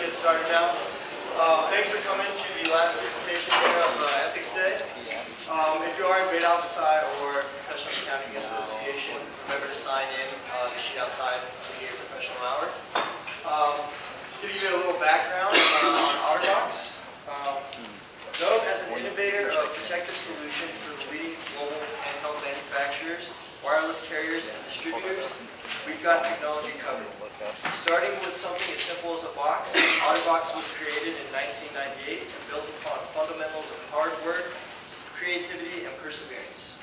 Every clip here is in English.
get started now. Thanks for coming to the last presentation here of Ethics Day. If you are in Great Alpha Psi or Professional Accounting Association, remember to sign in the sheet outside to get your professional hour. To give you a little background on Otterbox. Known as an innovator of protective solutions for the leading global handheld manufacturers, wireless carriers, and distributors, we've got technology covered. Starting with something as simple as a box, Otterbox was created in 1998 and built upon fundamentals of hard work, creativity, and perseverance.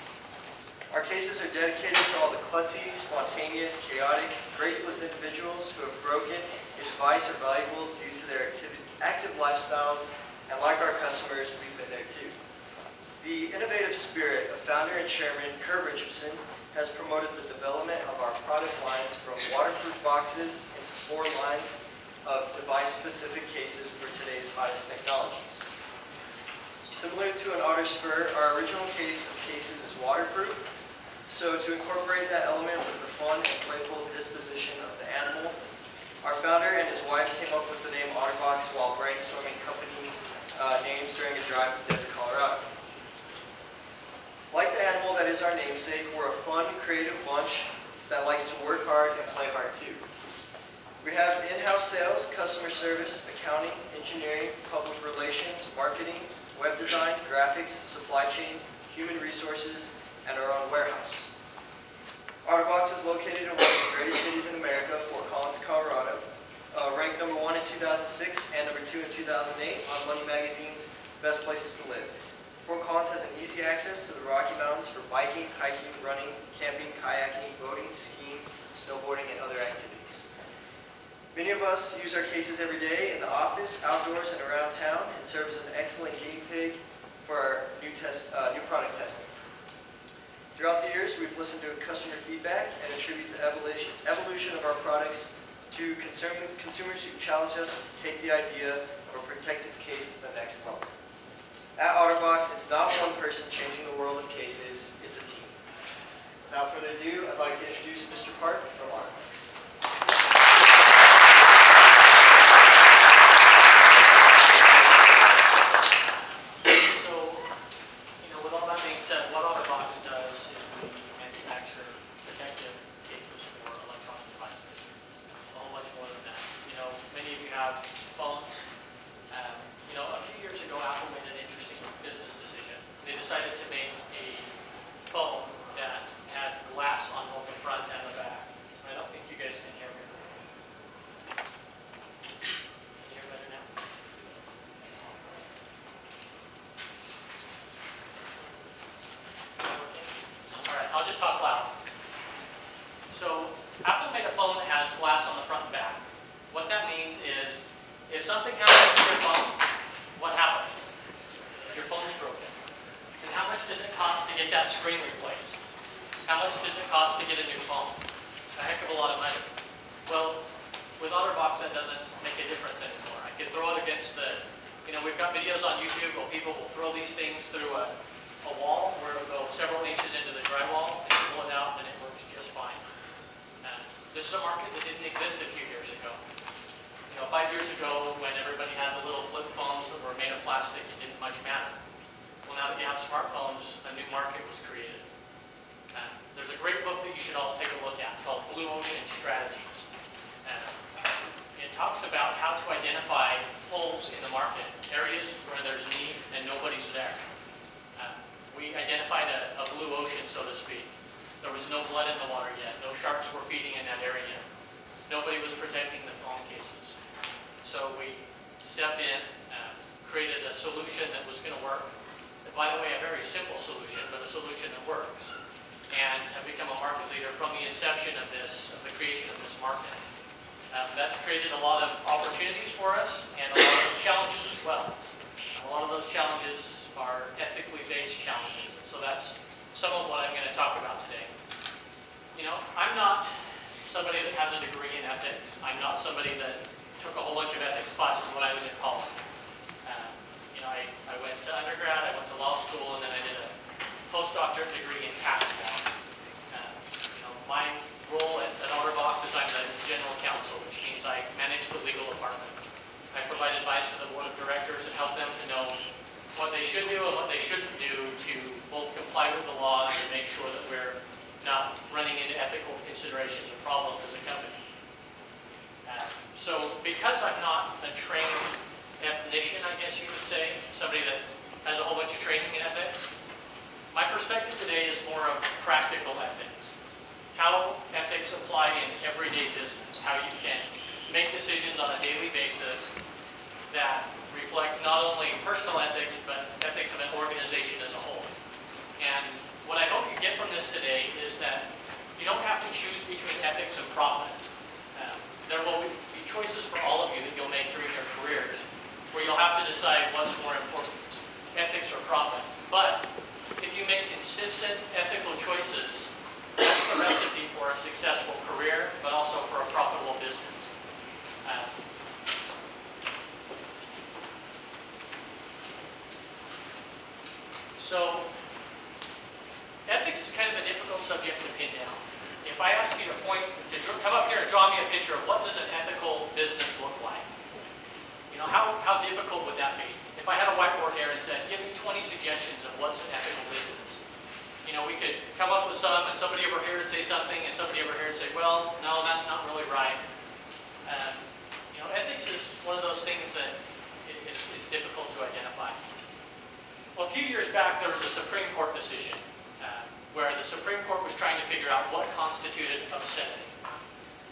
Our cases are dedicated to all the klutzy, spontaneous, chaotic, graceless individuals who have broken a device or valuable due to their active lifestyles, and like our customers, we've been there too. The innovative spirit of founder and chairman Kurt Richardson has promoted the development of our product lines from waterproof boxes into 4 lines of device-specific cases for today's hottest technologies. Similar to an otter's fur, our original case of cases is waterproof, so to incorporate that element with the fun and playful disposition of the animal, our founder and his wife came up with the name Otterbox while brainstorming company names during a drive to Denver, Colorado. Like the animal that is our namesake, we're a fun, creative bunch that likes to work hard and play hard too. We have in-house sales, customer service, accounting, engineering, public relations, marketing, web design, graphics, supply chain, human resources, and our own warehouse. Otterbox is located in one of the greatest cities in America, Fort Collins, Colorado. Ranked number 1 in 2006 and number 2 in 2008 on Money Magazine's Best Places to Live. Fort Collins has an easy access to the Rocky Mountains for biking, hiking, running, camping, kayaking, boating, skiing, snowboarding, and other activities. Many of us use our cases every day in the office, outdoors, and around town, and serve as an excellent guinea pig for our new product testing. Throughout the years, we've listened to customer feedback and attribute the evolution of our products to consumers who challenge us to take the idea of a protective case to the next level. At Otterbox, it's not one person changing the world of cases, it's a team. Without further ado, I'd like to introduce Mr. Park from Otterbox. So, with all that being said, what Otterbox does is we manufacture protective cases for electronic devices. A whole bunch more than that. Many of you have phones. A few years ago, Apple made an interesting business decision. They decided to make a phone that had glass on both the front and the back. I don't think you guys can hear me. Can you hear better now? Okay. All right, I'll just talk loud. So, Apple made a phone that has glass on the front and back. What that means is, if something happens to your phone, what happens? Your phone's broken. And how much does it cost to get that screen replaced? How much does it cost to get a new phone? A heck of a lot of money. Well, with Otterbox, that doesn't make a difference anymore. I could throw it against the, we've got videos on YouTube where people will throw these things through a wall where it'll go several inches into the drywall and pull it out and it works just fine. And this is a market that didn't exist a few years ago. 5 years ago, when everybody had the little flip phones that were made of plastic, it didn't much matter. Well, now that you have smartphones, a new market was created. There's a great book that you should all take a look at. It's called Blue Ocean Strategies. It talks about how to identify holes in the market, areas where there's need and nobody's there. We identified a blue ocean, so to speak. There was no blood in the water yet. No sharks were feeding in that area. Nobody was protecting the phone cases. So we stepped in, created a solution that was going to work. And by the way, a very simple solution, but a solution that works. And have become a market leader from the inception of the creation of this market. That's created a lot of opportunities for us and a lot of challenges as well. A lot of those challenges are ethically based challenges. So that's some of what I'm going to talk about today. I'm not somebody that has a degree in ethics. I'm not somebody that took a whole bunch of ethics classes when I was in college. I went to undergrad, I went to law school, and then I did a postdoctorate degree in tax law. My role at Otterbox is I'm the general counsel, which means I manage the legal department. because I'm not a trained ethnician, I guess you could say, somebody that has a whole bunch of training in ethics, my perspective today is more of practical ethics. How ethics apply in everyday business, how you can make decisions on a daily basis that reflect not only personal ethics, but ethics of an organization as a whole. And what I hope you get from this today is that you don't have to choose between ethics and profit. There will be choices for all of you that you'll make during your careers where you'll have to decide what's more important, ethics or profits. But if you make consistent ethical choices, that's the recipe for a successful career, but also for a profitable business. So, ethics is kind of a difficult subject to pin down. If I asked you to come up here and draw me a picture of what does an ethical business look like, you know, how difficult would that be? If I had a whiteboard here and said, give me 20 suggestions of what's an ethical business. You know, we could come up with some, and somebody over here would say something, and somebody over here would say, well, no, that's not really right. You know, ethics is one of those things that it's difficult to identify. Well, a few years back, there was a Supreme Court decision where the Supreme Court was trying to figure out what constituted obscenity.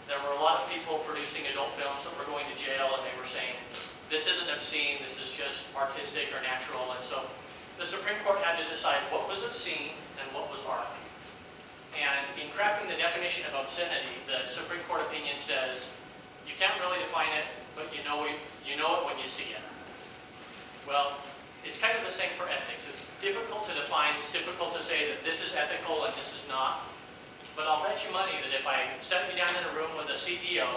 There were a lot of people producing adult films that were going to jail, and they were saying, this isn't obscene, this is just artistic or natural. And so the Supreme Court had to decide what was obscene and what was art. And in crafting the definition of obscenity, the Supreme Court opinion says, you can't really define it, but you know it when you see it. Well, it's kind of the same for ethics. It's difficult to define, it's difficult to say that this is ethical and this is not. But I'll bet you money that if I set you down in a room with a CTO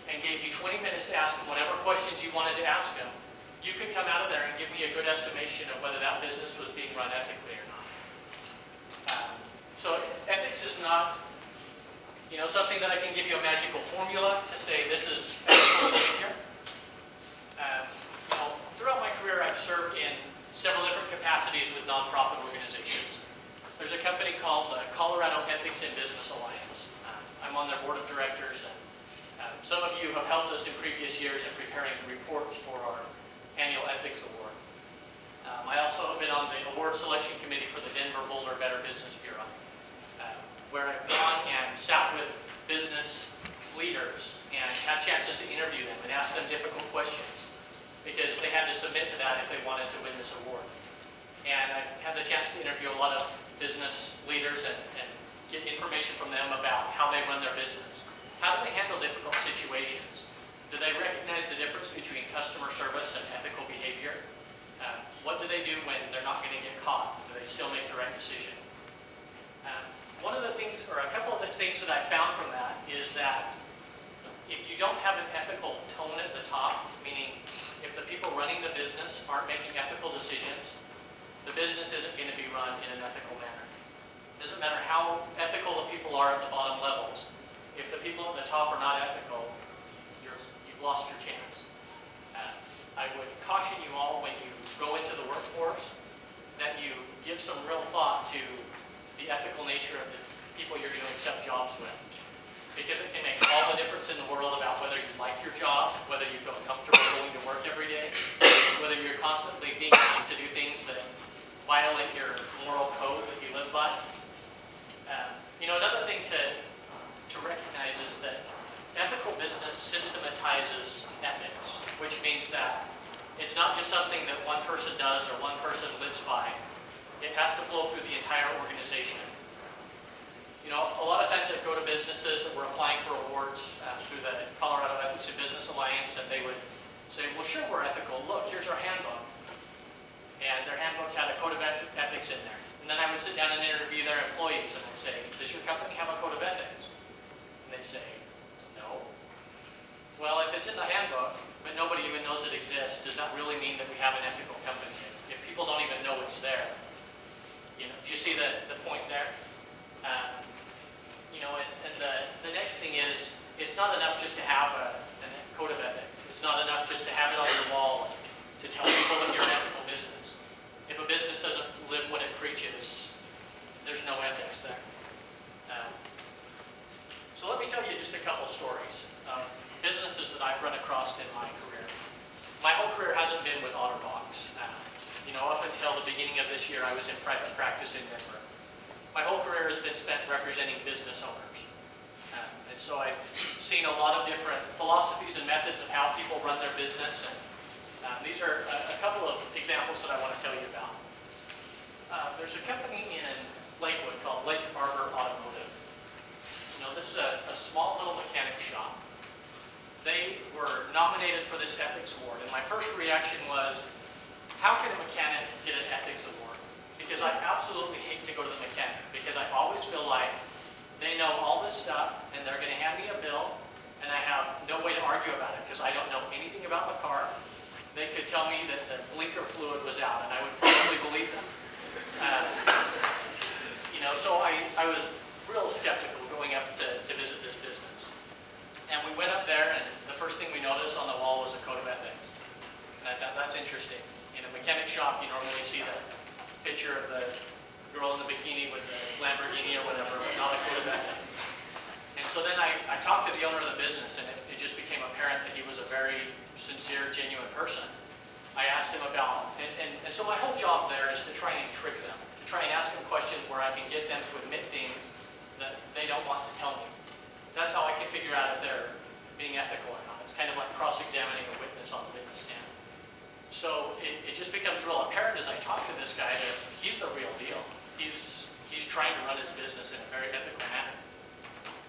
and gave you 20 minutes to ask him whatever questions you wanted to ask him, you could come out of there and give me a good estimation of whether that business was being run ethically or not. So ethics is not, you know, something that I can give you a magical formula to say this is ethical behavior. You know, throughout my career, I've served in several different capacities with nonprofit organizations. There's a company called the Colorado Ethics in Business Alliance. I'm on their board of directors, and some of you have helped us in previous years in preparing reports for our annual ethics award. I also have been on the award selection committee for the Denver Boulder Better Business Bureau, where I've gone and sat with business leaders and had chances to interview them and ask them difficult questions, because they had to submit to that if they wanted to win this award. And I had the chance to interview a lot of business leaders and get information from them about how they run their business. How do they handle difficult situations? Do they recognize the difference between customer service and ethical behavior? What do they do when they're not going to get caught? Do they still make the right decision? One of the things, or a couple of the things that I found from that is that if you don't have an ethical tone at the top, meaning if the people running the business aren't making ethical decisions, the business isn't going to be run in an ethical manner. It doesn't matter how ethical the people are at the bottom levels. If the people at the top are not ethical, you've lost your chance. I would caution you all when you go into the workforce that you give some real thought to the ethical nature of the people you're going to accept jobs with. Because it can make all the difference in the world about whether you like your job, whether you feel comfortable going to work every day, whether you're constantly being asked to do things that violate your moral code that you live by. You know, another thing to recognize is that ethical business systematizes ethics, which means that it's not just something that one person does or one person lives by. It has to flow through the entire organization. You know, a lot of times I go to businesses that were applying for awards through the Colorado Ethics in Business Alliance, and they would say, well, sure, we're ethical. Look, here's our handbook. And their handbook had a code of ethics in there. And then I would sit down and interview their employees, and I'd say, does your company have a code of ethics? And they'd say, no. Well, if it's in the handbook, but nobody even knows it exists, does that really mean that we have an ethical company? If people don't even know it's there, you know, do you see the point there? You know, and the next thing is, it's not enough just to have a code of ethics. It's not enough just to have it on your wall to tell people that you're an ethical business. If a business doesn't live what it preaches, there's no ethics there. So let me tell you just a couple stories of businesses that I've run across in in my career. My whole career hasn't been with Otterbox. Up until the beginning of this year, I was in private practice in Denver. My whole career has been spent representing business owners. And so I've seen a lot of different philosophies and methods of how people run their business. And these are a couple of examples that I want to tell you about. There's a company in Lakewood called Lake Arbor Automotive. This is a small little mechanic shop. They were nominated for this ethics award, and my first reaction was, how can a mechanic get an ethics award? Because I absolutely hate to go to the mechanic, because I always feel like they know all this stuff, and they're going to hand me a bill, and I have no way to argue about it, because I don't know anything about the car. They could tell me that the blinker fluid was out, and I would probably believe them. So I was real skeptical going up to visit this business. And we went up there, and the first thing we noticed on the wall was a code of ethics. And I thought, that's interesting. In a mechanic shop, you normally see the picture of the girl in the bikini with the Lamborghini or whatever, but not a code of ethics. And so then I talked to the owner of the business, and it just became apparent that he was a very sincere, genuine person. I asked him about, and so my whole job there is to try and trick them, to try and ask them questions where I can get them to admit things that they don't want to tell me. That's how I can figure out if they're being ethical or not. It's kind of like cross-examining a witness on the witness stand. So it just becomes real apparent as I talk to this guy that he's the real deal. He's trying to run his business in a very ethical manner.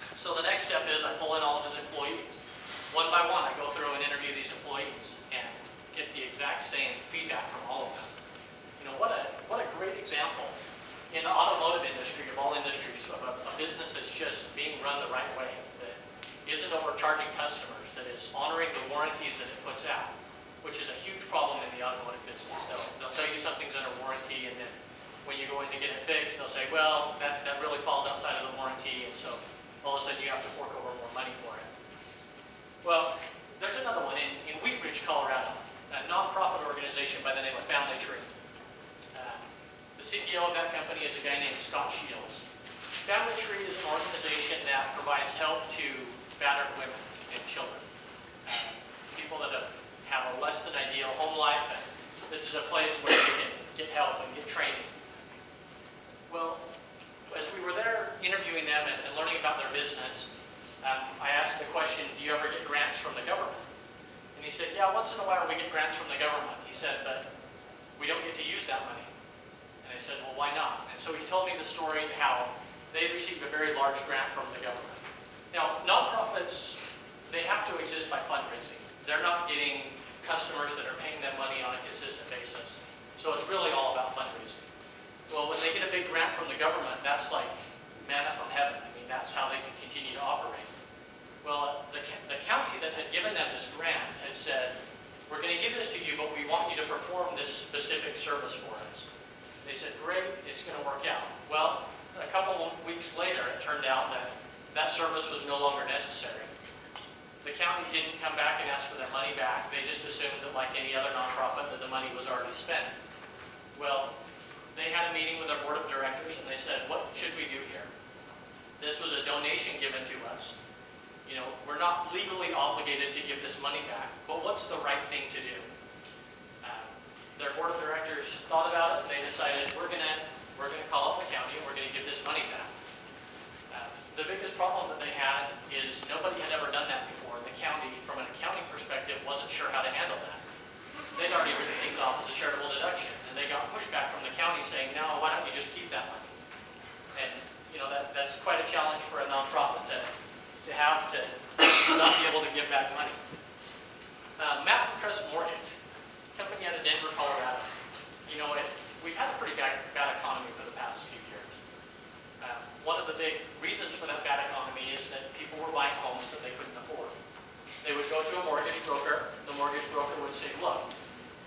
So the next step is I pull in all of his employees. One by one, I go through and interview these employees and get the exact same feedback from all of them. What a great example in the automotive industry, of all industries, of a business that's just being run the right way, that isn't overcharging customers, that is honoring the warranties that it puts out, which is a huge problem in the automotive business. They'll tell you something's under warranty, and then when you go in to get it fixed, they'll say, well, that really falls outside of the warranty, and so all of a sudden you have to fork over more money for it. Well, there's another one in Wheat Ridge, Colorado, a nonprofit organization by the name of Family Tree. The CEO of that company is a guy named Scott Shields. Family Tree is an organization that provides help to battered women and children. People that have a less than ideal home life, and this is a place where you can get help and get training. Well, as we were there interviewing them and learning about their business, I asked the question, do you ever get grants from the government? And he said, yeah, once in a while we get grants from the government. He said, but we don't get to use that money. And I said, well, why not? And so he told me the story of how they received a very large grant from the government. Now, nonprofits, they have to exist by fundraising. They're not getting customers that are paying them money on a consistent basis. So it's really all about fundraising. Well, when they get a big grant from the government, that's like manna from heaven. I mean, that's how they can continue to operate. Well, the county that had given them this grant had said, we're going to give this to you, but we want you to perform this specific service for us. They said, great, it's going to work out. Well, a couple of weeks later, it turned out that that service was no longer necessary. The county didn't come back and ask for their money back. They just assumed that, like any other nonprofit, that the money was already spent. Well, they had a meeting with their board of directors, and they said, what should we do here? This was a donation given to us. We're not legally obligated to give this money back, but what's the right thing to do? Their board of directors thought about it, and they decided, we're going to call up the county, and we're going to give this money back. The biggest problem that they had is nobody had ever done that before. The county, from an accounting perspective, wasn't sure how to handle that. They'd already written things off as a charitable deduction, and they got pushback from the county saying, no, why don't you just keep that money? And that's quite a challenge for a nonprofit to have to not be able to give back money. Mountain Crest Mortgage, company out of Denver, Colorado. We've had a pretty bad economy for the past few years. One of the big reasons for that bad economy is that people were buying homes that they couldn't afford. They would go to a mortgage broker. The mortgage broker would say, look,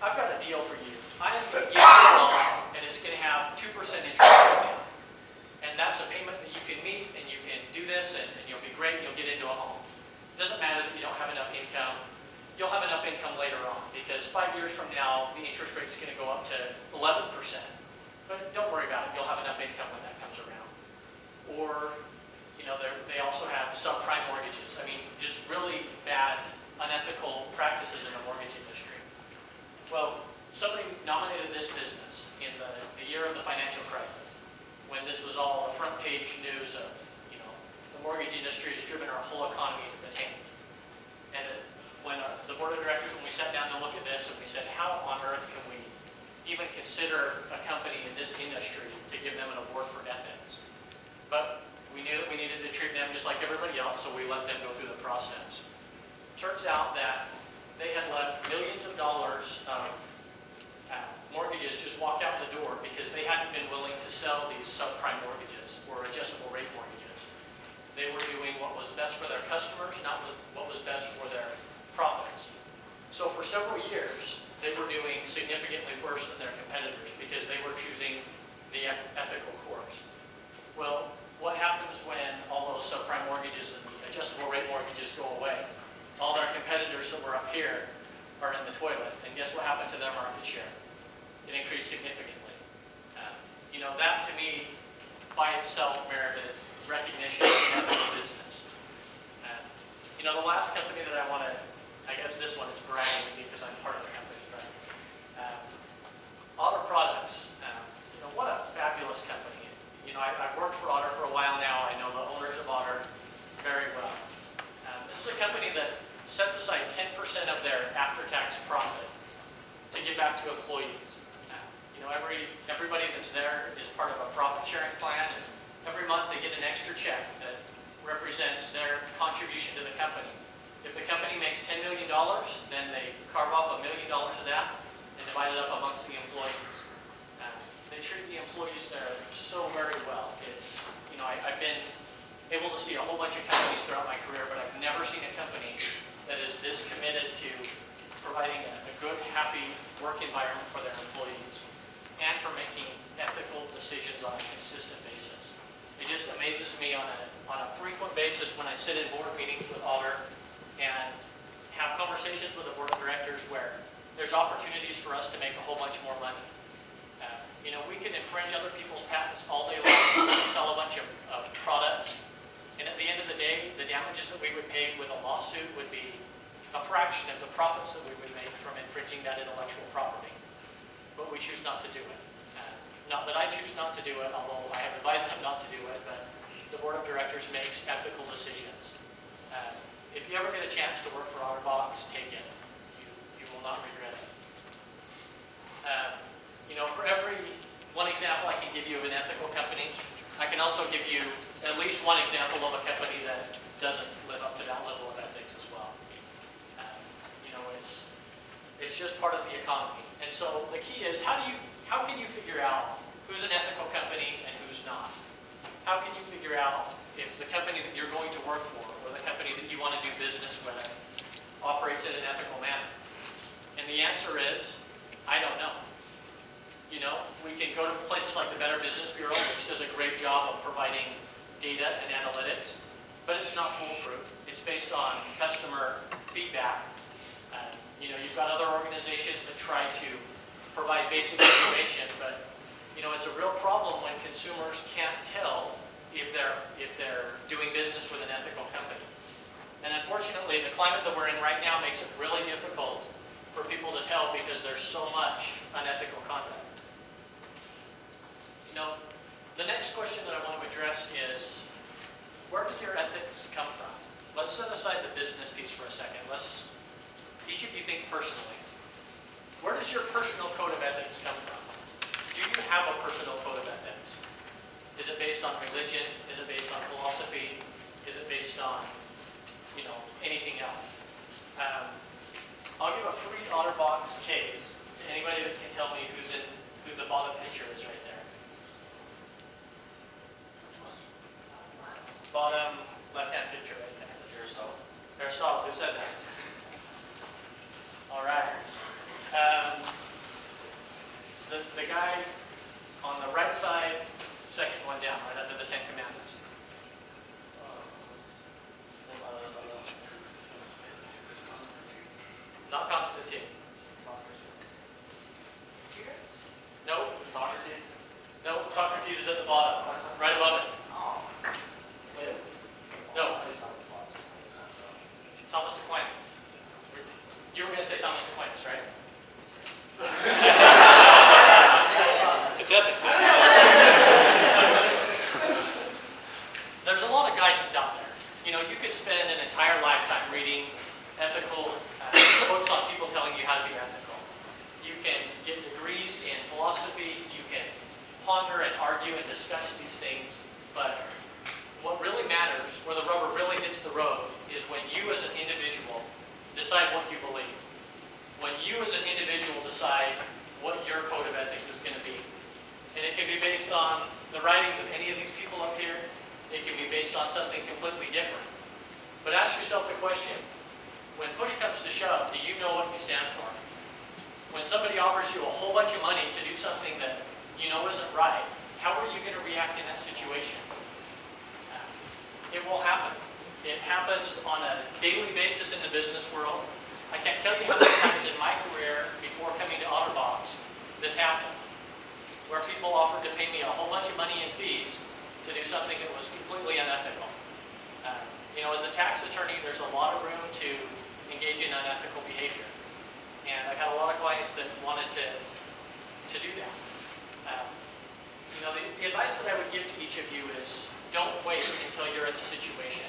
I've got a deal for you. I'm going to give you a loan, and it's going to have 2% interest right now. And that's a payment that you can meet, and you can do this, and you'll be great, and you'll get into a home. It doesn't matter if you don't have enough income. You'll have enough income later on, because 5 years from now, the interest rate's going to go up to 11%. But don't worry about it. You'll have enough income when that comes around. Or, they also have subprime mortgages. I mean, just really bad unethical practices in the mortgage industry. Well, somebody nominated this business in the year of the financial crisis, when this was all front page news of, the mortgage industry has driven our whole economy to the tank. And when the board of directors, when we sat down to look at this, and we said, how on earth can we even consider a company in this industry to give them an award for ethics? But we knew that we needed to treat them just like everybody else, so we let them go through the process. Turns out that they had left millions of dollars of mortgages just walked out the door because they hadn't been willing to sell these subprime mortgages or adjustable rate mortgages. They were doing what was best for their customers, not what was best for their profits. So for several years, they were doing significantly worse than their competitors because they were choosing the ethical course. Well, what happens when all those subprime mortgages and the adjustable rate mortgages go away? All their competitors that were up here are in the toilet, and guess what happened to their market share? It increased significantly. That to me, by itself, merited recognition in the business. The last company that I want to, I guess this one is bragging because I'm part of the company, but Otterbox, what a fabulous company. I've worked for Otter for a while now. I know the owners of Otter very well. This is a company that sets aside 10% of their after-tax profit to give back to employees. Everybody that's there is part of a profit-sharing plan, and every month they get an extra check that represents their contribution to the company. If the company makes $10 million, then they carve off $1 million of that and divide it up amongst the employees. They treat the employees there so very well. I've been able to see a whole bunch of companies throughout my career, but I've never seen a company that is this committed to providing a good, happy work environment for their employees and for making ethical decisions on a consistent basis. It just amazes me on a frequent basis when I sit in board meetings with Otter and have conversations with the board of directors where there's opportunities for us to make a whole bunch more money. We can infringe other people's patents all day long, we can sell a bunch of products, and at the end of the day, the damages that we would pay with a lawsuit would be a fraction of the profits that we would make from infringing that intellectual property. But we choose not to do it. Not that I choose not to do it, although I have advised them not to do it, but the board of directors makes ethical decisions. If you ever get a chance to work for Otterbox, take it. You will not regret it. For every one example I can give you of an ethical company, I can also give you at least one example of a company that doesn't live up to that level of ethics as well. It's just part of the economy. And so the key is, how can you figure out who's an ethical company and who's not? How can you figure out if the company that you're going to work for or the company that you want to do business with operates in an ethical manner? And the answer is, I don't know. We can go to places like the Better Business Bureau, which does a great job of providing data and analytics, but it's not foolproof. It's based on customer feedback. You've got other organizations that try to provide basic information, but it's a real problem when consumers can't tell if they're doing business with an ethical company. And unfortunately, the climate that we're in right now makes it really difficult for people to tell because there's so much unethical conduct. The next question that I want to address is, where do your ethics come from? Let's set aside the business piece for a second. Each of you think personally. Where does your personal code of ethics come from? Do you have a personal code of ethics? Is it based on religion? Is it based on philosophy? Is it based on, anything else? I'll give a free Otterbox case to anybody that can tell me who the bottom picture is right there. Bottom left-hand picture right there. Aristotle, who said that? All right. The guy on the right side, second one down, right under the Ten Commandments. Not Constantine. No. Socrates. No, Socrates is at the bottom, right above it. No. Thomas Aquinas. say Thomas Aquinas, right? It's ethics. There's a lot of guidance out there. You know, you could spend an entire lifetime reading ethical books on people telling you how to be ethical. You can get degrees in philosophy, you can ponder and argue and discuss these things, but what really matters, where the rubber really hits the road, is when you as an individual decide what you believe. When you as an individual decide what your code of ethics is going to be. And it can be based on the writings of any of these people up here. It can be based on something completely different. But ask yourself the question, when push comes to shove, do you know what you stand for? When somebody offers you a whole bunch of money to do something that you know isn't right, how are you going to react in that situation? It will happen. It happens on a daily basis in the business world. I can't tell you how many times in my career, before coming to Otterbox, this happened. Where people offered to pay me a whole bunch of money in fees to do something that was completely unethical. You know, as a tax attorney, there's a lot of room to engage in unethical behavior. And I've had a lot of clients that wanted to do that. You know, the advice that I would give to each of you is, don't wait until you're in the situation.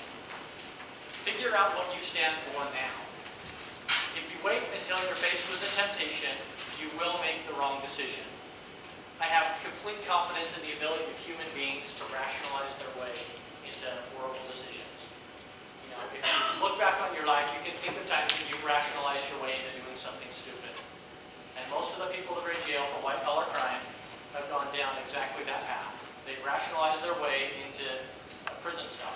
Figure out what you stand for now. If you wait until you're faced with a temptation, you will make the wrong decision. I have complete confidence in the ability of human beings to rationalize their way into horrible decisions. You know, if you look back on your life, you can think of times when you've rationalized your way into doing something stupid. And most of the people that are in jail for white-collar crime have gone down exactly that path. They've rationalized their way into a prison cell.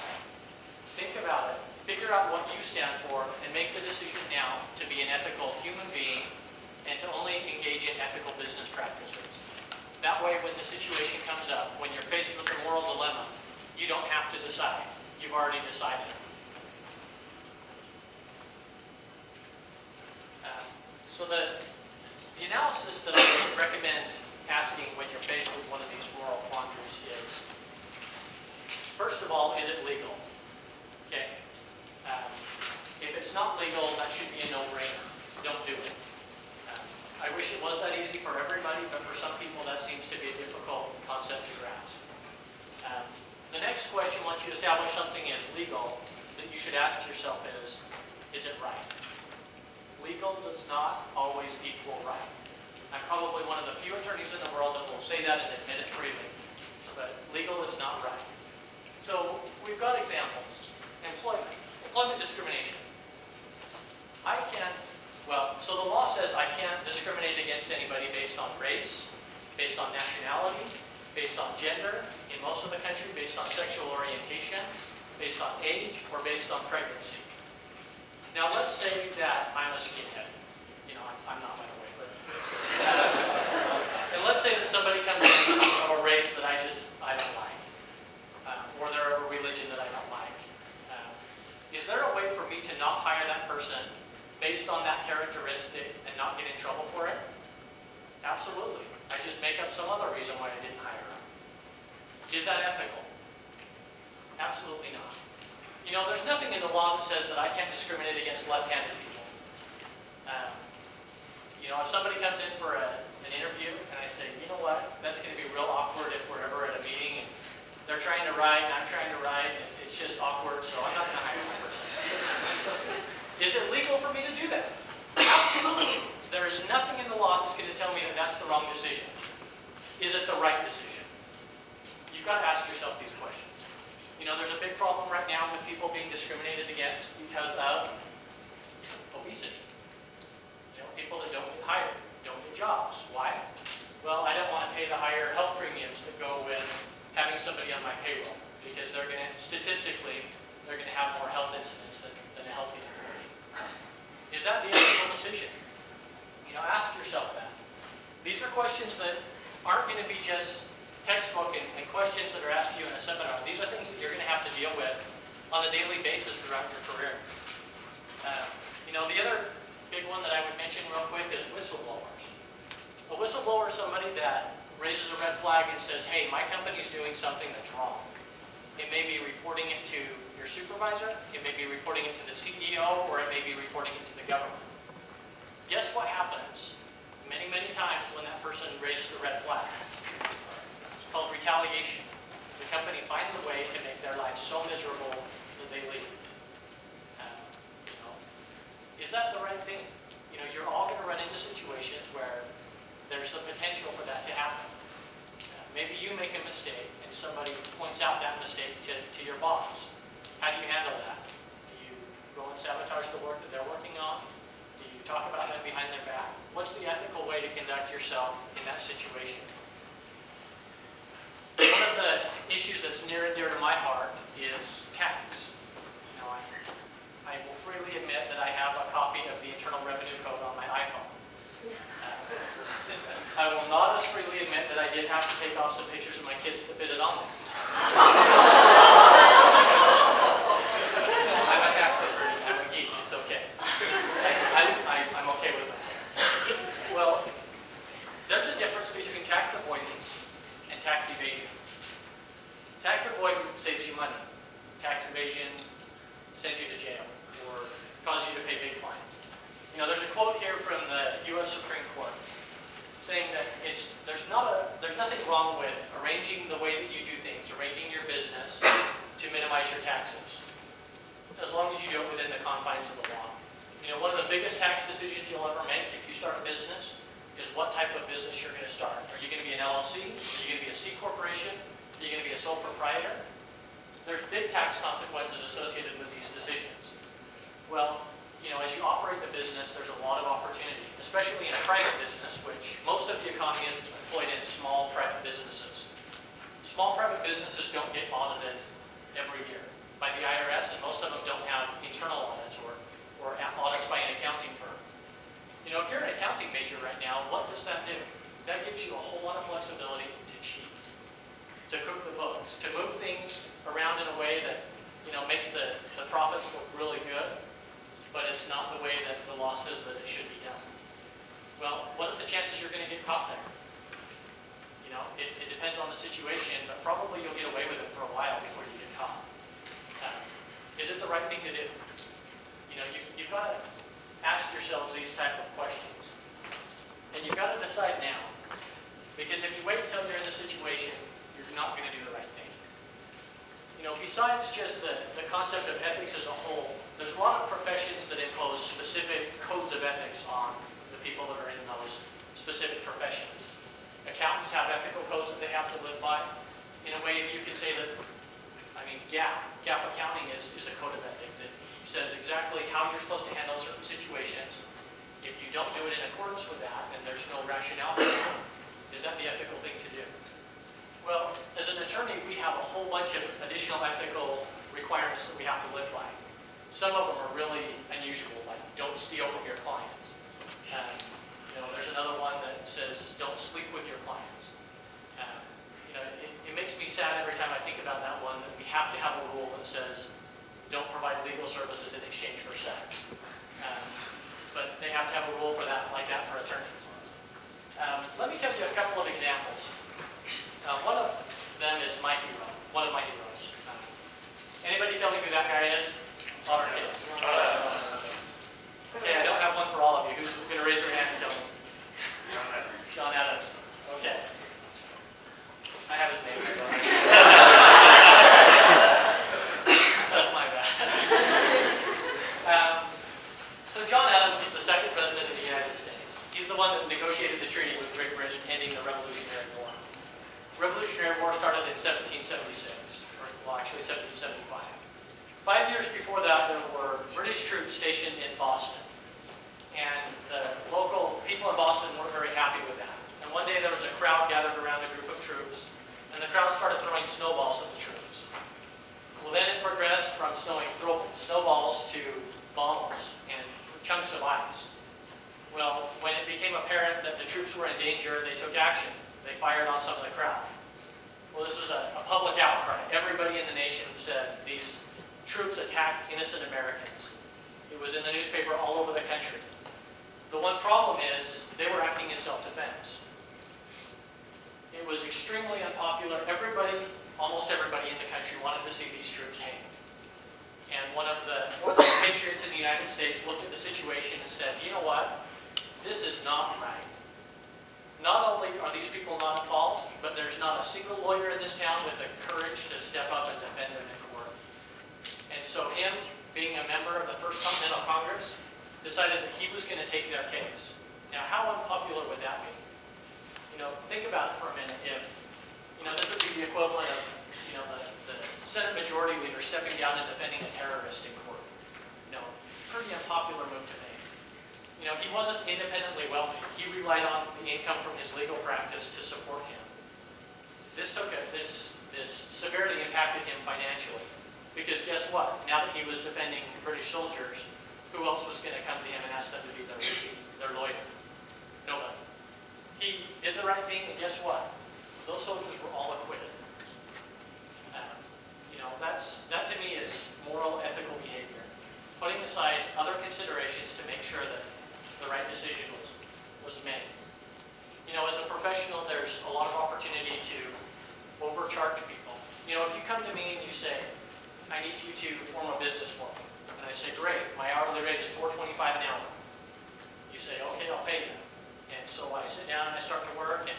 Think about it. Figure out what you stand for and make the decision now to be an ethical human being and to only engage in ethical business practices. That way, when the situation comes up, when you're faced with a moral dilemma, you don't have to decide. You've already decided. So the analysis that I would recommend asking when you're faced with one of these moral quandaries is, first of all, is it legal? Okay. If it's not legal, that should be a no-brainer. Don't do it. I wish it was that easy for everybody, but for some people that seems to be a difficult concept to grasp. The next question, once you establish something is legal, that you should ask yourself is it right? Legal does not always equal right. I'm probably one of the few attorneys in the world that will say that and admit it freely, but legal is not right. So we've got examples. Employment discrimination. So the law says I can't discriminate against anybody based on race, based on nationality, based on gender, in most of the country based on sexual orientation, based on age, or based on pregnancy. Now let's say that I'm a skinhead. You know, I'm not, by the way, but and let's say that somebody comes in of a race that I don't like, or they're of a religion that I don't like. Is there a way for me to not hire that person based on that characteristic and not get in trouble for it? Absolutely. I just make up some other reason why I didn't hire them. Is that ethical? Absolutely not. You know, there's nothing in the law that says that I can't discriminate against left-handed people. You know, if somebody comes in for an interview and I say, you know what, that's going to be real awkward if we're ever at a meeting and they're trying to write and I'm trying to write and it's just awkward, so I'm not going to hire that person. Is it legal for me to do that? Absolutely. There is nothing in the law that's going to tell me that that's the wrong decision. Is it the right decision? You've got to ask yourself these questions. You know, there's a big problem right now with people being discriminated against because of obesity. You know, people that don't get hired, don't get jobs. Why? Well, I don't want to pay the higher health premiums that go with having somebody on my payroll because they're going to, statistically, they're going to have more health incidents than a healthy employee. Is that the ethical decision? You know, ask yourself that. These are questions that aren't going to be just textbook and questions that are asked to you in a seminar. These are things that you're going to have to deal with on a daily basis throughout your career. You know, the other big one that I would mention real quick is whistleblowers. A whistleblower is somebody that raises a red flag and says, hey, my company's doing something that's wrong. It may be reporting it to your supervisor, it may be reporting it to the CEO, or it may be reporting it to the government. red flag. It's called retaliation. The company finds a way to make their lives so miserable that they leave. You know, is that the right thing? You know, you're all going to run into situations where there's the potential for that to happen. Maybe you make a mistake and somebody points out that mistake to your boss. How do you handle that? Do you go and sabotage the work that they're working on? Do you talk about them behind their back? What's the ethical way to conduct yourself in that situation? One of the issues that's near and dear to my heart is tax. You know, I will freely admit that I have a copy of the Internal Revenue Code on my iPhone. I will not as freely admit that I did have to take off some pictures of my kids to fit it on there. I'm a tax attorney, I'm a geek, it's okay. I'm okay with this. Well, there's a difference between tax avoidance and tax evasion. Tax avoidance saves you money. Tax evasion sends you to jail or causes you to pay big fines. You know, there's a quote here from the U.S. Supreme Court saying that there's nothing wrong with arranging the way that you do things, arranging your business to minimize your taxes, as long as you do it within the confines of the law. You know, one of the biggest tax decisions you'll ever make if you start a business is what type of business you're going to start. Are you going to be an LLC? Are you going to be a C corporation? Are you going to be a sole proprietor? There's big tax consequences associated with these decisions. Well, you know, as you operate the business, there's a lot of opportunity, especially in a private business, which most of the economy is employed in small private businesses. Small private businesses don't get audited every year by the IRS, and most of them don't have internal audits or audits by an accounting firm. You know, if you're an accounting major right now, what does that do? That gives you a whole lot of flexibility to cheat, to cook the books, to move things around in a way that, you know, makes the profits look really good, but it's not the way that the law says that it should be done. Well, what are the chances you're going to get caught there? You know, it depends on the situation, but probably you'll get away with it for a while before you get caught. Is it the right thing to do? You know, you've got to ask yourselves these type of questions. And you've got to decide now. Because if you wait until you're in the situation, you're not going to do the right thing. You know, besides just the concept of ethics as a whole, there's a lot of professions that impose specific codes of ethics on the people that are in those specific professions. Accountants have ethical codes that they have to live by. In a way, you could say that, I mean, GAAP accounting is a code of ethics. It says exactly how you're supposed to handle certain situations. If you don't do it in accordance with that, and there's no rationale for that, is that the ethical thing to do? Well, as an attorney, we have a whole bunch of additional ethical requirements that we have to live by. Some of them are really unusual, like don't steal from your clients. You know, there's another one that says don't sleep with your clients. You know, it makes me sad every time I think about that one, that we have to have a rule that says don't provide legal services in exchange for sex. But they have to have a rule for that, like that for attorneys. Let me tell you a couple of examples. One of them is my hero, one of my heroes. Anybody tell me who that guy is? Robert Kids. Okay, I don't have one for all of you. Who's going to raise their hand and tell me? John Adams. Okay. I have his name. That's my bad. So John Adams is the second president of the United States. He's the one that negotiated the treaty with Great Britain ending the Revolutionary War. Revolutionary War started in 1776, or well, actually 1775. 5 years before that, there were British troops stationed in Boston. And the local people in Boston weren't very happy with that. And one day there was a crowd gathered around a group of troops, and the crowd started throwing snowballs at the troops. Well, then it progressed from snowballs to bombs and chunks of ice. Well, when it became apparent that the troops were in danger, they took action. They fired on some of the crowd. Well, this was a public outcry. Everybody in the nation said these troops attacked innocent Americans. It was in the newspaper all over the country. The one problem is they were acting in self-defense. It was extremely unpopular. Almost everybody in the country wanted to see these troops hanged. And one of the patriots in the United States looked at the situation and said, you know what? This is not right. Not only are these people First Continental Congress decided that he was going to take their case. Now, how unpopular would that be? Think about it for a minute. If, this would be the equivalent of, the Senate Majority Leader stepping down and defending a terrorist in court. Pretty unpopular move to make. He wasn't independently wealthy. He relied on the income from his legal practice to support him. This severely impacted him financially. Because guess what? Now that he was defending British soldiers, who else was going to come to him and ask them to be their lawyer? Nobody. He did the right thing, and guess what? Those soldiers were all acquitted. That to me is moral, ethical behavior. Putting aside other considerations to make sure that the right decision was made. As a professional, there's a lot of opportunity to overcharge people. If you come to me and you say, I need you to form a business for me. And I say, great, my hourly rate is $4.25 an hour. You say, okay, I'll pay you. And so I sit down and I start to work, and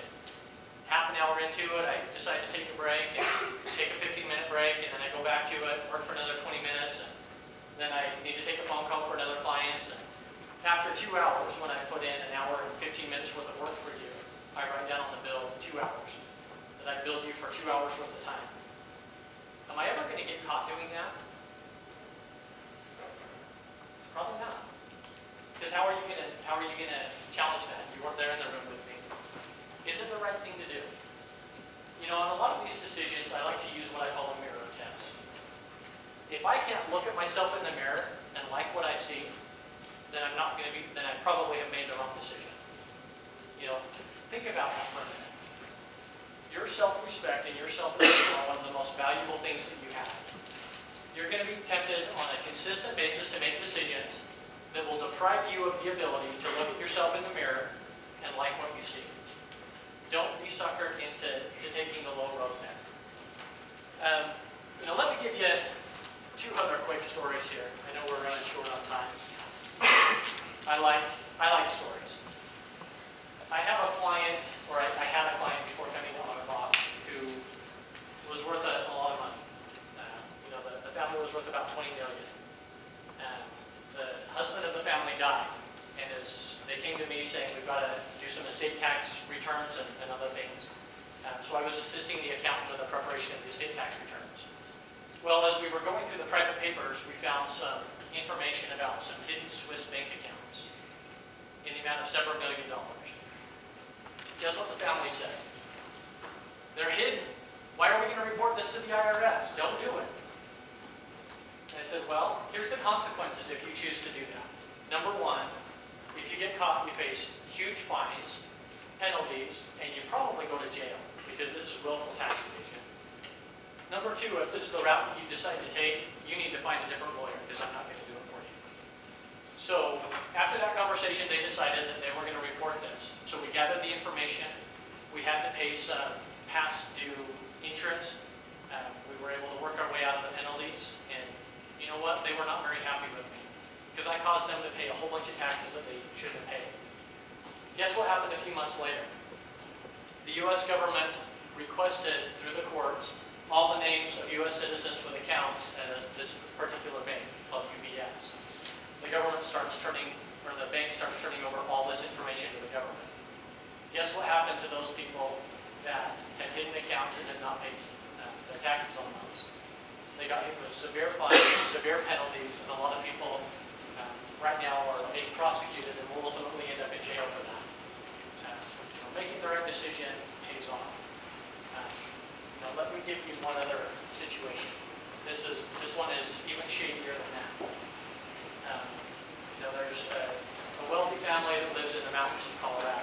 half an hour into it, I decide to take a break, and take a 15-minute break, and then I go back to it, work for another 20 minutes, and then I need to take a phone call for another client. And after 2 hours, when I put in an hour and 15 minutes worth of work for you, I write down on the bill 2 hours. That I billed you for 2 hours worth of time. Am I ever going to get caught doing that? Probably not. Because how are you going to challenge that? You weren't there in the room with me. Is it the right thing to do? On a lot of these decisions, I like to use what I call a mirror test. If I can't look at myself in the mirror and like what I see, then I probably have made the wrong decision. Think about that for a minute. Your self-respect and your self-esteem are one of the most valuable things that you have. You're going to be tempted on a consistent basis to make decisions that will deprive you of the ability to look at yourself in the mirror and like what you see. Don't be suckered into taking the low road there. Let me give you 2 other quick stories here. I know we're running short on time. I like stories. I have a client, or I had a client before coming to Otterbox, who was worth a lot of money. The family was worth about $20 million. The husband of the family died, and they came to me saying, we've got to do some estate tax returns and other things. So I was assisting the accountant with the preparation of the estate tax returns. Well, as we were going through the private papers, we found some information about some hidden Swiss bank accounts in the amount of several $1 million. Guess what the family said? They're hidden. Why are we going to report this to the IRS? Don't do it. And I said, well, here's the consequences if you choose to do that. Number 1, if you get caught, you face huge fines, penalties, and you probably go to jail because this is willful tax evasion. Number 2, if this is the route that you decide to take, you need to find a different lawyer because I'm not going to do it for you. So after that conversation, they decided that they were going to report this. So we gathered the information. We had to pay some past due interest. We were able to work our way out of the penalties. And you know what? They were not very happy with me because I caused them to pay a whole bunch of taxes that they shouldn't have paid. Guess what happened a few months later? The U.S. government requested through the courts all the names of U.S. citizens with accounts at this particular bank called UBS. The government the bank starts turning over all this information to the government. Guess what happened to those people that had hidden accounts and had not paid their taxes on those? They got hit with severe fines, severe penalties, and a lot of people right now are being prosecuted and will ultimately end up in jail for that. Making the right decision pays off. Let me give you one other situation. This one is even shadier than that. There's a wealthy family that lives in the mountains of Colorado,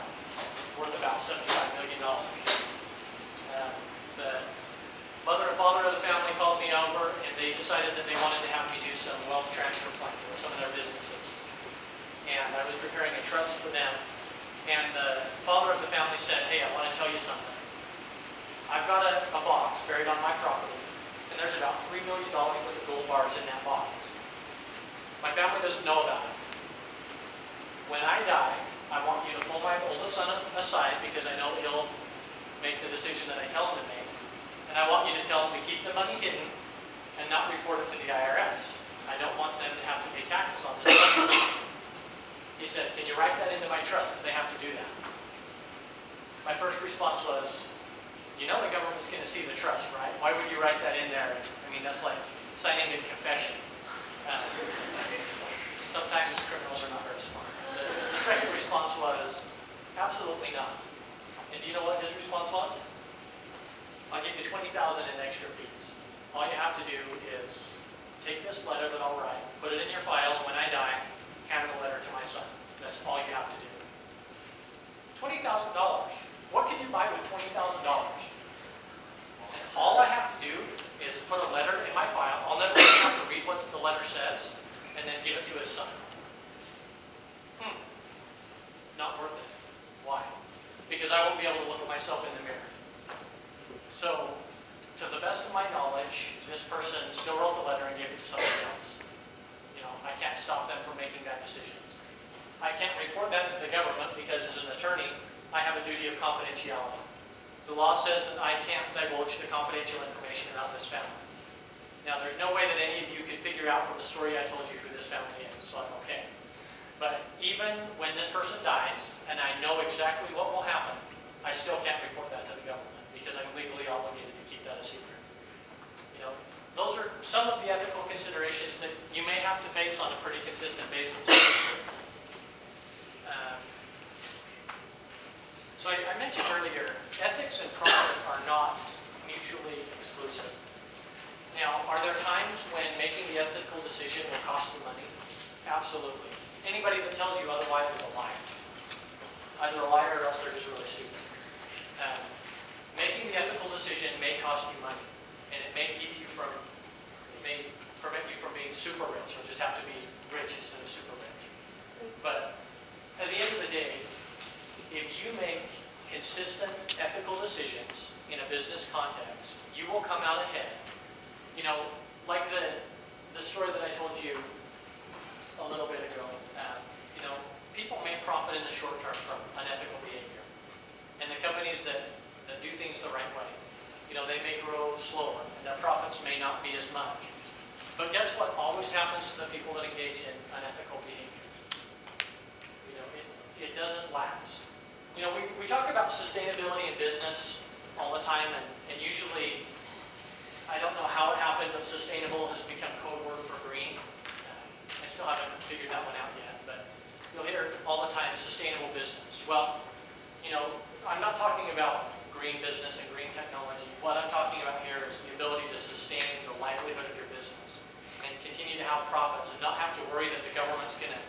worth about $75 million. The mother and father of the family called me over, and they decided that they wanted to have me do some wealth transfer planning with some of their businesses. And I was preparing a trust for them. And the father of the family said, hey, I want to tell you something. I've got a box buried on my property, and there's about $3 million worth of gold bars in that box. My family doesn't know about it. When I die, I want you to pull my oldest son aside because I know he'll make the decision that I tell him to make. And I want you to tell him to keep the money hidden and not report it to the IRS. I don't want them to have to pay taxes on have to do that? My first response was, you know the government's going to see the trust, right? Why would you write that in there? I mean, that's like signing a confession. Sometimes criminals are not very smart. The second response was, absolutely not. And do you know what his response was? I'll give you $20,000 in extra fees. All you have to do is take this letter that I'll write, put it in your file, and when I die, hand the letter to my son. That's all you have to do. $20,000. What could you buy with $20,000? And all I have to do is put a letter in my file. I'll never have to read what the letter says, and then give it to his son. Not worth it. Why? Because I won't be able to look at myself in the mirror. So, to the best of my knowledge, this person still wrote the letter and gave it to somebody else. You know, I can't stop them from making that decision. I can't report that to the government because as an attorney, I have a duty of confidentiality. The law says that I can't divulge the confidential information about this family. Now, there's no way that any of you could figure out from the story I told you who this family is, so I'm okay. But even when this person dies, and I know exactly what will happen, I still can't report that to the government because I'm legally obligated to keep that a secret. You know, those are some of the ethical considerations that you may have to face on a pretty consistent basis. So I mentioned earlier, ethics and profit are not mutually exclusive. Now, are there times when making the ethical decision will cost you money? Absolutely. Anybody that tells you otherwise is a liar. Either a liar or else they're just really stupid. Making the ethical decision may cost you money, and it may prevent you from being super rich. You'll just have to be rich instead of super rich. But at the end of the day, if you make consistent ethical decisions in a business context, you will come out ahead. You know, like the story that I told you a little bit ago, you know, people may profit in the short term from unethical behavior. And the companies that do things the right way, you know, they may grow slower and their profits may not be as much. But guess what always happens to the people that engage in unethical behavior? You know, it doesn't last. You know, we talk about sustainability in business all the time, and usually, I don't know how it happened, but sustainable has become code word for green. I still haven't figured that one out yet, but you'll hear all the time, sustainable business. Well, you know, I'm not talking about green business and green technology. What I'm talking about here is the ability to sustain the livelihood of your business and continue to have profits and not have to worry that the government's going to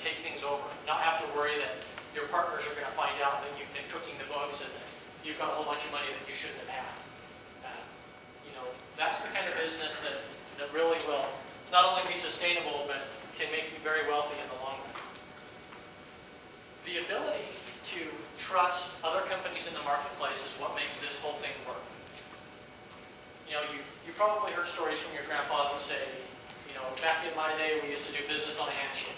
take things over, not have to worry that your partners are going to find out that you've been cooking the books and that you've got a whole bunch of money that you shouldn't have had. You know, that's the kind of business that really will not only be sustainable, but can make you very wealthy in the long run. The ability to trust other companies in the marketplace is what makes this whole thing work. You know, you probably heard stories from your grandpa that say, you know, back in my day we used to do business on a handshake.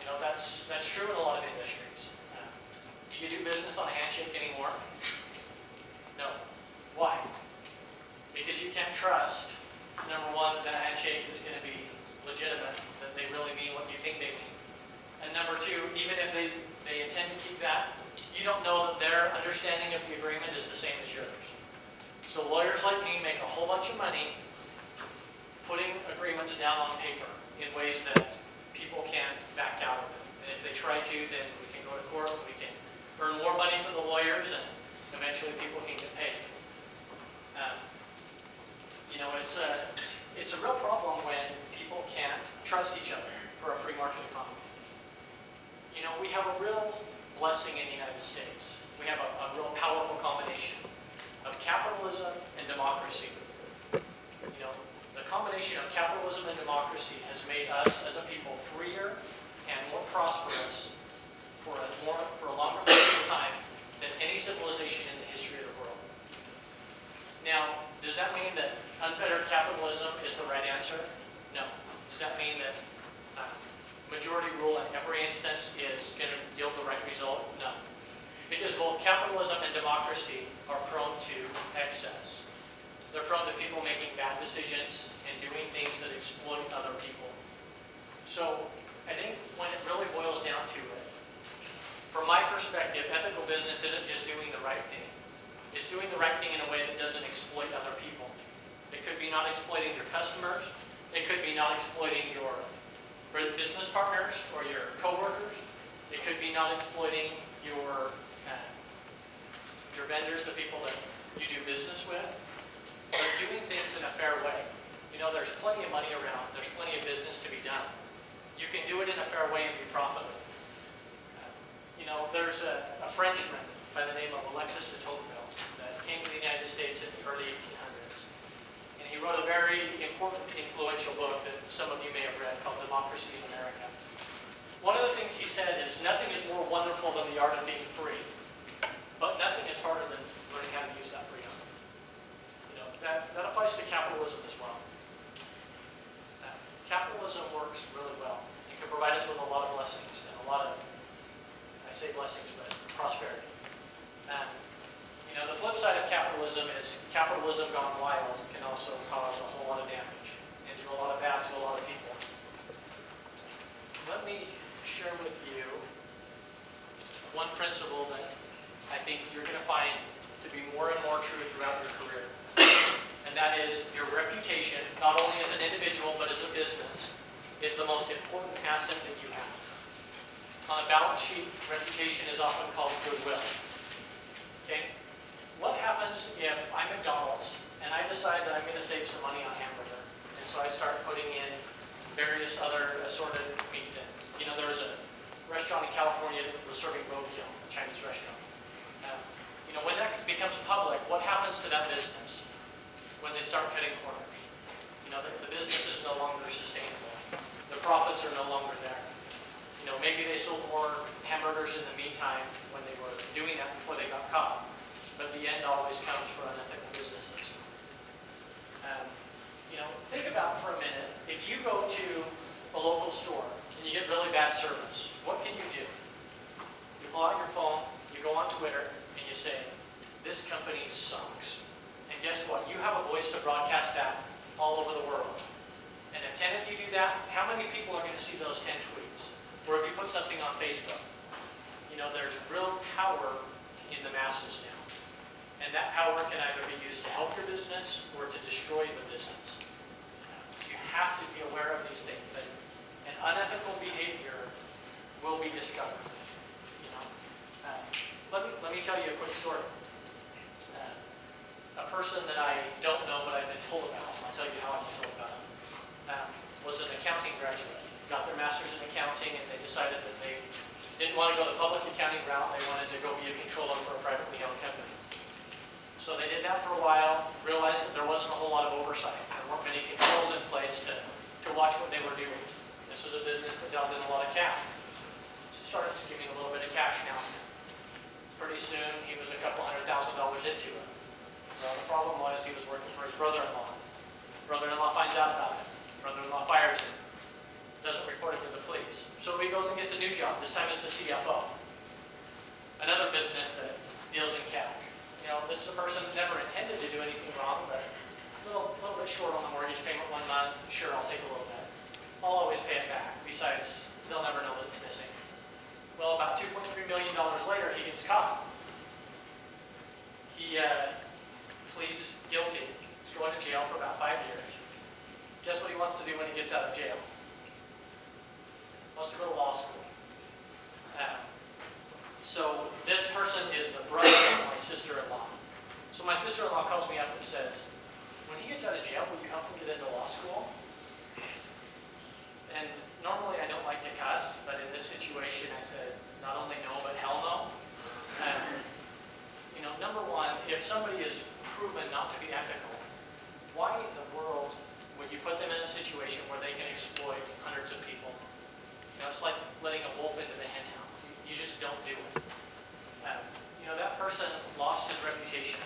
You know, that's true in a lot of industries. Do you do business on a handshake anymore? No. Why? Because you can't trust, number one, that handshake is going to be legitimate, that they really mean what you think they mean. And number two, even if they intend to keep that, you don't know that their understanding of the agreement is the same as yours. So lawyers like me make a whole bunch of money putting agreements down on paper in ways that people can't back out of it. And if they try to, then we can go to court, we can earn more money for the lawyers, and eventually people can get paid. You know, it's a real problem when people can't trust each other for a free market economy. You know, we have a real blessing in the United States. We have a real powerful combination of capitalism and democracy. You know, the combination of capitalism and democracy has made us as a people freer and more prosperous for a longer period of time than any civilization in the history of the world. Now, does that mean that unfettered capitalism is the right answer? No. Does that mean that majority rule in every instance is going to yield the right result? No. Because both capitalism and democracy are prone to excess. They're prone to people making bad decisions and doing things that exploit other people. So I think when it really boils down to it, From my perspective, ethical business isn't just doing the right thing. It's doing the right thing in a way that doesn't exploit other people. It could be not exploiting your customers. It could be not exploiting your business partners or your coworkers. It could be not exploiting your vendors, the people that you do business with. But doing things in a fair way. You know, there's plenty of money around. There's plenty of business to be done. You can do it in a fair way and be profitable. You know, there's a Frenchman by the name of Alexis de Tocqueville that came to the United States in the early 1800s. And he wrote a very important, influential book that some of you may have read called Democracy in America. One of the things he said is, nothing is more wonderful than the art of being free, but nothing is harder than learning how to use that freedom. You know, that applies to capitalism as well. Capitalism works really well. It can provide us with a lot of blessings and a lot of, I say blessings, but prosperity. You know, the flip side of capitalism is capitalism gone wild can also cause a whole lot of damage and do a lot of bad to a lot of people. Let me share with you one principle that I think you're going to find to be more and more true throughout your career. And that is, your reputation, not only as an individual but as a business, is the most important asset that you have. On a balance sheet, reputation is often called goodwill. Okay? What happens if I'm McDonald's and I decide that I'm going to save some money on hamburger? And so I start putting in various other assorted meat things. You know, there was a restaurant in California that was serving roadkill, a Chinese restaurant. You know, when that becomes public, what happens to that business when they start cutting corners? You know, the business is no longer sustainable. The profits are no longer there. You know, maybe they sold more hamburgers in the meantime when they were doing that before they got caught. But the end always comes for unethical businesses. You know, think about for a minute, if you go to a local store and you get really bad service, what can you do? You pull out your phone, you go on Twitter, and you say, this company sucks. And guess what? You have a voice to broadcast that all over the world. And if 10 of you do that, how many people are going to see those 10 tweets? Or if you put something on Facebook? You know, there's real power in the masses now. And that power can either be used to help your business or to destroy the business. You have to be aware of these things. And unethical behavior will be discovered. You know, let me tell you a quick story. A person that I don't know but I've been told about, I'll tell you how I've been told about him, was an accounting graduate. Got their master's in accounting and they decided that they didn't want to go the public accounting route. They wanted to go be a controller for a privately held company. So they did that for a while, realized that there wasn't a whole lot of oversight. There weren't many controls in place to watch what they were doing. This was a business that dealt in a lot of cash. So started skimming a little bit of cash now. Pretty soon, he was a couple $100,000 into it. Well, the problem was he was working for his brother-in-law. Brother-in-law finds out about it. Brother-in-law fires him. Doesn't report it to the police. So he goes and gets a new job, this time as the CFO. Another business that deals in cash. You know, this is a person that never intended to do anything wrong, but a little bit short on the mortgage payment one month. Sure, I'll take a little bit. I'll always pay it back. Besides, they'll never know that it's missing. Well, about $2.3 million later, he gets caught. He pleads guilty. He's going to jail for about 5 years. Guess what he wants to do when he gets out of jail? He wants to go to law school. So this person is the brother of my sister-in-law. So my sister-in-law calls me up and says, when he gets out of jail, will you help him get into law school? And normally I don't like to cuss, but in this situation I said, not only no, but hell no. You know, number one, if somebody is proven not to be ethical, why in the world would you put them in a situation where they can exploit hundreds of people? You know, it's like letting a wolf into the hen house. You just don't do it. You know, that person lost his reputation.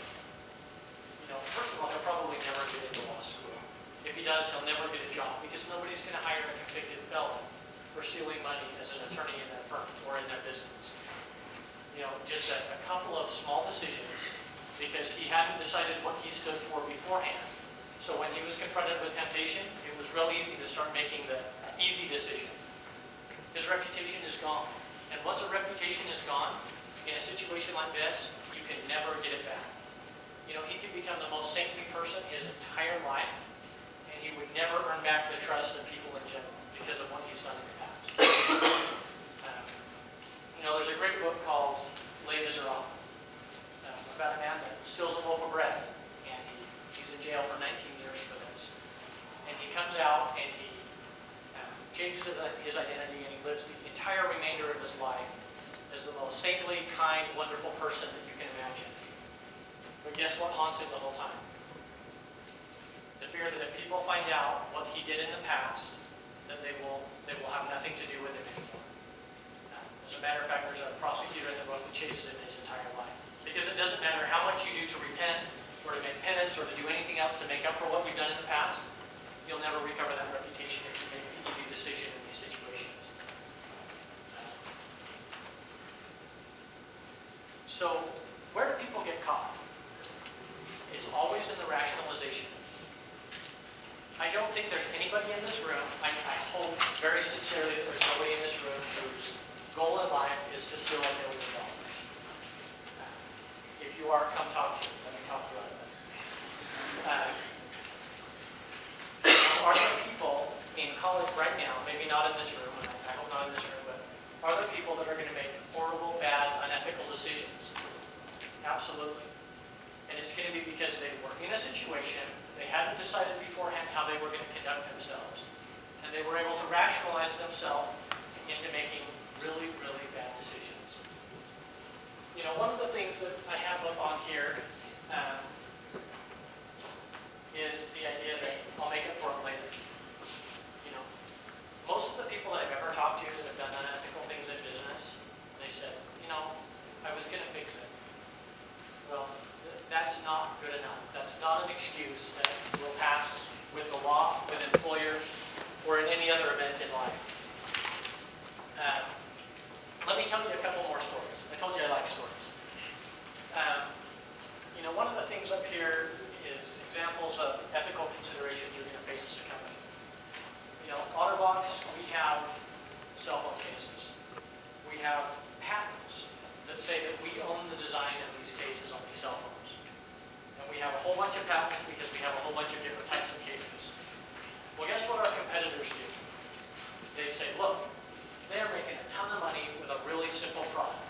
You know, first of all, he'll probably never get into law school. If he does, he'll never get a job because nobody's going to hire a convicted felon for stealing money as an attorney in their firm or in their business. You know, just a couple of small decisions because he hadn't decided what he stood for beforehand. So when he was confronted with temptation, it was real easy to start making the easy decision. His reputation is gone. And once a reputation is gone. In a situation like this, you can never get it back. You know, he could become the most saintly person his entire life, and he would never earn back the trust of people in general because of what he's done in the past. You know, there's a great book called Les Miserables about a man that steals a loaf of bread, and he's in jail for 19 years for this. And he comes out and he changes his identity, and he lives the entire remainder of his life as the most saintly, kind, wonderful person that you can imagine. But guess what haunts him the whole time? The fear that if people find out what he did in the past, that they will have nothing to do with him anymore. As a matter of fact, there's a prosecutor in the book that chases him his entire life. Because it doesn't matter how much you do to repent, or to make penance, or to do anything else to make up for what you've done in the past, you'll never recover that reputation if you make the easy decision in these situations. So, where do people get caught? It's always in the rationalization. I don't think there's anybody in this room, I hope very sincerely that there's nobody in this room whose goal in life is to steal $1 million. If you are, come talk to me. Let me talk to you about it. Are there people in college right now, maybe not in this room, and I hope not in this room, but are there people that are going to make horrible, bad, unethical decisions? Absolutely. And it's going to be because they were in a situation, they hadn't decided beforehand how they were going to conduct themselves, and they were able to rationalize themselves into making really, really bad decisions. You know, one of the things that I have up on here is the idea that I'll make it for them later. You know, most of the people that I've ever talked to that have done unethical things in business, they said, you know, I was going to fix it. Well, that's not good enough. That's not an excuse that will pass with the law, with employers, or in any other event in life. Let me tell you a couple more stories. I told you I like stories. You know, one of the things up here is examples of ethical considerations you're going to face as a company. You know, Otterbox, we have cell phone cases. We have patents that say that we own the design of these cases on these cell phones. And we have a whole bunch of patents because we have a whole bunch of different types of cases. Well, guess what our competitors do? They say, look, they're making a ton of money with a really simple product.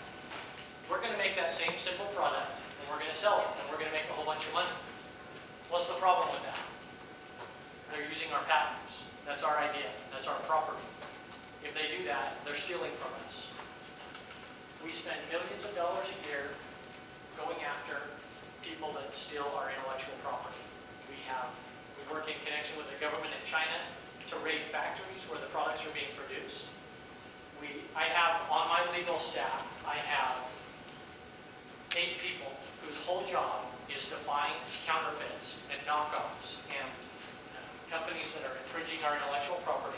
We're going to make that same simple product, and we're going to sell it, and we're going to make a whole bunch of money. What's the problem with that? They're using our patents. That's our idea. That's our property. If they do that, they're stealing from us. We spend millions of dollars a year going after people that steal our intellectual property. We work in connection with the government in China to raid factories where the products are being produced. I have, on my legal staff, I have 8 people whose whole job is to find counterfeits and knockoffs and companies that are infringing our intellectual property,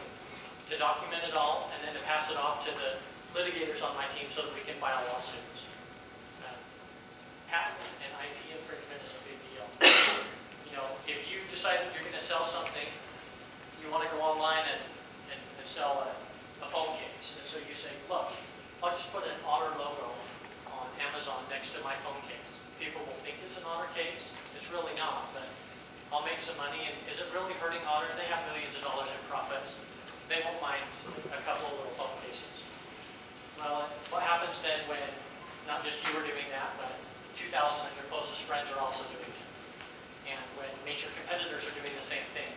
to document it all, and then to pass it off to the litigators on my team so that we can file lawsuits. Patent and IP infringement is a big deal. You know, if you decide that you're going to sell something, you want to go online and sell a phone case. And so you say, look, I'll just put an Otter logo on Amazon next to my phone case. People will think it's an Otter case. It's really not, but I'll make some money. And is it really hurting Otter? They have millions of dollars in profits. They won't mind a couple of little phone cases. Well, what happens then when not just you are doing that, but 2,000 of your closest friends are also doing it? And when major competitors are doing the same thing,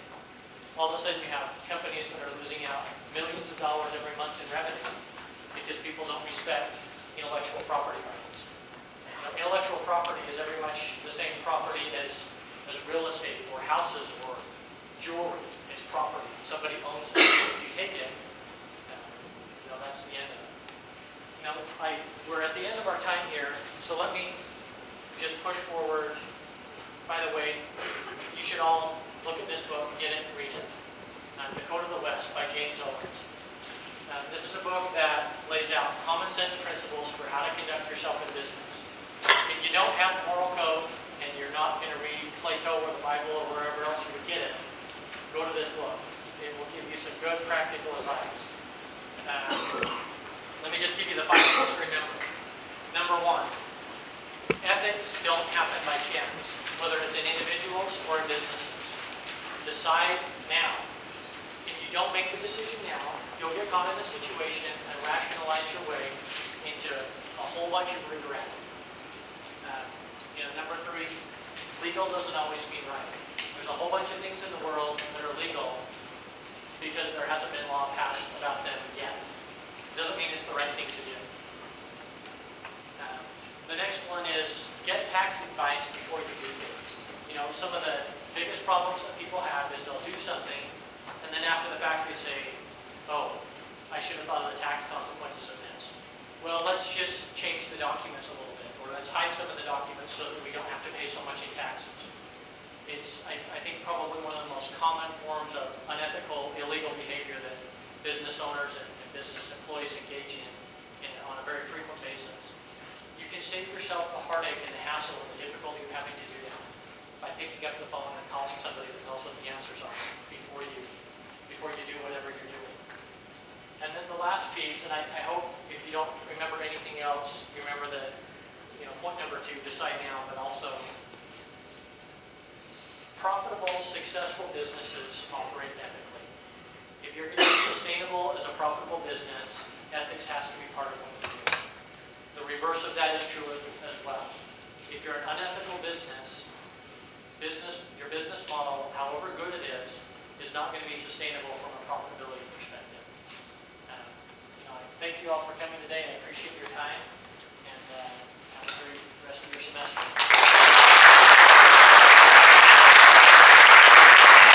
all of a sudden you have companies that are losing out millions of dollars every month in revenue because people don't respect intellectual property rights. You know, intellectual property is very much the same property as real estate or houses or jewelry. It's property. Somebody owns it. If you take it, you know, that's the end of it. Now, we're at the end of our time here, so let me just push forward. By the way, you should all look at this book, get it, and read it. Dakota of the West by James Owens. This is a book that lays out common sense principles for how to conduct yourself in business. If you don't have the moral code and you're not going to read Plato or the Bible or wherever else you would get it, go to this book. It will give you some good practical advice. Let me just give you the 5 things to remember. bunch of regret. Number 3, legal doesn't always mean right. There's a whole bunch of things in the world that are legal because there hasn't been law passed about them yet. It doesn't mean it's the right thing to do. The next one is get tax advice before you do things. Some of the biggest problems that people have is they'll do something, and then after the fact they say, oh, I should have thought of the tax consequences of this. Well, let's just change the documents a little bit, or let's hide some of the documents so that we don't have to pay so much in taxes. It's, I think, probably one of the most common forms of unethical, illegal behavior that business owners and business employees engage in on a very frequent basis. You can save yourself the heartache and the hassle and the difficulty of having to do that by picking up the phone and calling somebody that knows what the answers are before you do whatever you're doing. And then the last piece, and I hope if you don't remember anything else, you remember that, point number 2, decide now, but also profitable, successful businesses operate ethically. If you're going to be sustainable as a profitable business, ethics has to be part of what you do. The reverse of that is true as well. If you're an unethical business, your business model, however good it is not going to be sustainable from a profitability perspective. I thank you all for coming today. I appreciate your time. And